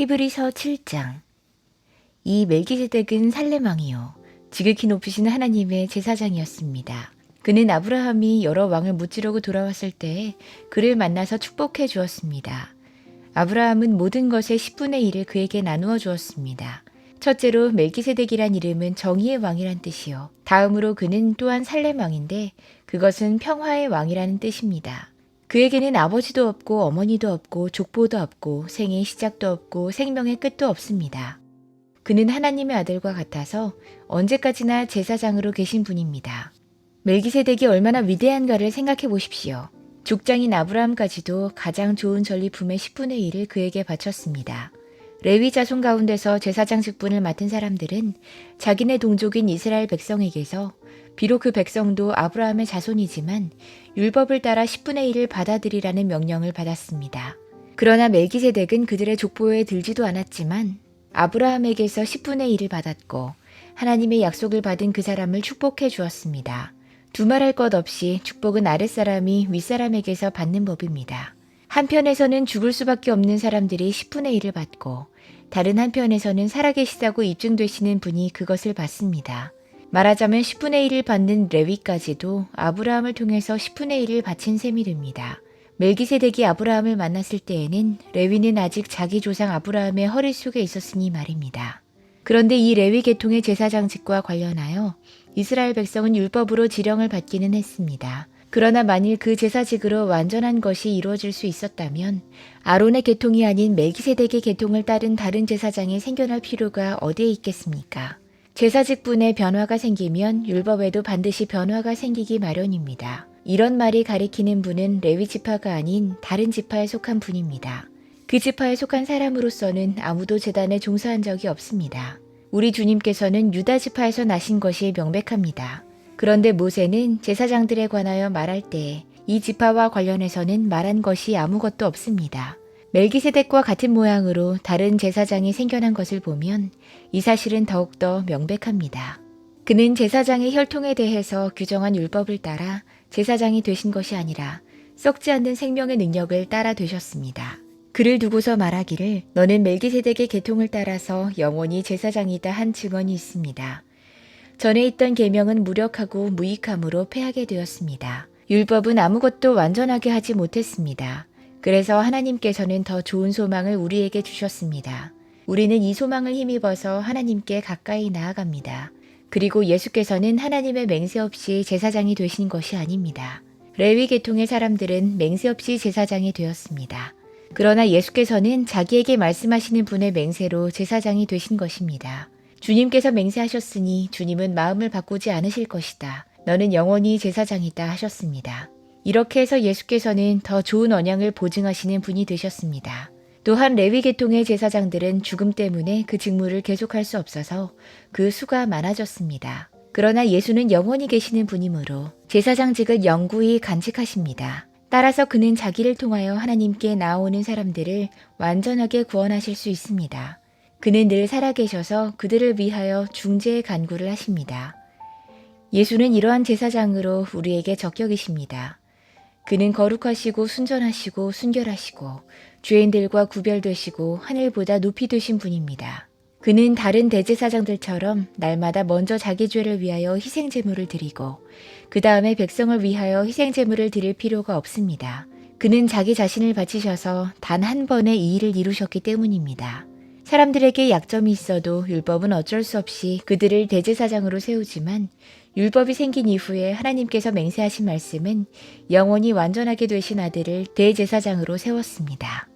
히브리서 7장. 이 멜기세덱은 살렘 왕이요 지극히 높으신 하나님의 제사장이었습니다. 그는 아브라함이 여러 왕을 무찌르고 돌아왔을 때에 그를 만나서 축복해 주었습니다. 아브라함은 모든 것의 10분의 1을 그에게 나누어 주었습니다. 첫째로 멜기세덱이란 이름은 정의의 왕이란 뜻이요. 다음으로 그는 또한 살렘 왕인데 그것은 평화의 왕이라는 뜻입니다. 그에게는 아버지도 없고 어머니도 없고 족보도 없고 생의 시작도 없고 생명의 끝도 없습니다. 그는 하나님의 아들과 같아서 언제까지나 제사장으로 계신 분입니다. 멜기세덱이 얼마나 위대한가를 생각해 보십시오. 족장인 아브라함까지도 가장 좋은 전리품의 10분의 1을 그에게 바쳤습니다. 레위 자손 가운데서 제사장 직분을 맡은 사람들은 자기네 동족인 이스라엘 백성에게서 비록 그 백성도 아브라함의 자손이지만 율법을 따라 10분의 1을 받아들이라는 명령을 받았습니다. 그러나 멜기세덱은 그들의 족보에 들지도 않았지만 아브라함에게서 10분의 1을 받았고 하나님의 약속을 받은 그 사람을 축복해 주었습니다. 두말할 것 없이 축복은 아랫사람이 윗사람에게서 받는 법입니다. 한편에서는 죽을 수밖에 없는 사람들이 10분의 1을 받고 다른 한편에서는 살아계시다고 입증되시는 분이 그것을 받습니다. 말하자면 10분의 1을 받는 레위까지도 아브라함을 통해서 10분의 1을 바친 셈이 됩니다. 멜기세덱이 아브라함을 만났을 때에는 레위는 아직 자기 조상 아브라함의 허리 속에 있었으니 말입니다. 그런데 이 레위 계통의 제사장직과 관련하여 이스라엘 백성은 율법으로 지령을 받기는 했습니다. 그러나 만일 그 제사직으로 완전한 것이 이루어질 수 있었다면 아론의 계통이 아닌 멜기세덱의 계통을 따른 다른 제사장이 생겨날 필요가 어디에 있겠습니까? 제사직분에 변화가 생기면 율법에도 반드시 변화가 생기기 마련입니다. 이런 말이 가리키는 분은 레위 지파가 아닌 다른 지파에 속한 분입니다. 그 지파에 속한 사람으로서는 아무도 제단에 종사한 적이 없습니다. 우리 주님께서는 유다 지파에서 나신 것이 명백합니다. 그런데 모세는 제사장들에 관하여 말할 때에 이 지파와 관련해서는 말한 것이 아무것도 없습니다. 멜기세덱과 같은 모양으로 다른 제사장이 생겨난 것을 보면 이 사실은 더욱더 명백합니다. 그는 제사장의 혈통에 대해서 규정한 율법을 따라 제사장이 되신 것이 아니라 썩지 않는 생명의 능력을 따라 되셨습니다. 그를 두고서 말하기를 너는 멜기세덱의 계통을 따라서 영원히 제사장이다 한 증언이 있습니다. 전에 있던 계명은 무력하고 무익함으로 패하게 되었습니다. 율법은 아무것도 완전하게 하지 못했습니다. 그래서 하나님께서는 더 좋은 소망을 우리에게 주셨습니다. 우리는 이 소망을 힘입어서 하나님께 가까이 나아갑니다. 그리고 예수께서는 하나님의 맹세 없이 제사장이 되신 것이 아닙니다. 레위 계통의 사람들은 맹세 없이 제사장이 되었습니다. 그러나 예수께서는 자기에게 말씀하시는 분의 맹세로 제사장이 되신 것입니다. 주님께서 맹세하셨으니 주님은 마음을 바꾸지 않으실 것이다. 너는 영원히 제사장이다 하셨습니다. 이렇게 해서 예수께서는 더 좋은 언약을 보증하시는 분이 되셨습니다. 또한 레위 계통의 제사장들은 죽음 때문에 그 직무를 계속할 수 없어서 그 수가 많아졌습니다. 그러나 예수는 영원히 계시는 분이므로 제사장직을 영구히 간직하십니다. 따라서 그는 자기를 통하여 하나님께 나아오는 사람들을 완전하게 구원하실 수 있습니다. 그는 늘 살아계셔서 그들을 위하여 중재의 간구를 하십니다. 예수는 이러한 제사장으로 우리에게 적격이십니다. 그는 거룩하시고 순전하시고 순결하시고 죄인들과 구별되시고 하늘보다 높이 되신 분입니다. 그는 다른 대제사장들처럼 날마다 먼저 자기 죄를 위하여 희생제물을 드리고 그 다음에 백성을 위하여 희생제물을 드릴 필요가 없습니다. 그는 자기 자신을 바치셔서 단 한 번에 이 일을 이루셨기 때문입니다. 사람들에게 약점이 있어도 율법은 어쩔 수 없이 그들을 대제사장으로 세우지만 율법이 생긴 이후에 하나님께서 맹세하신 말씀은 영원히 완전하게 되신 아들을 대제사장으로 세웠습니다.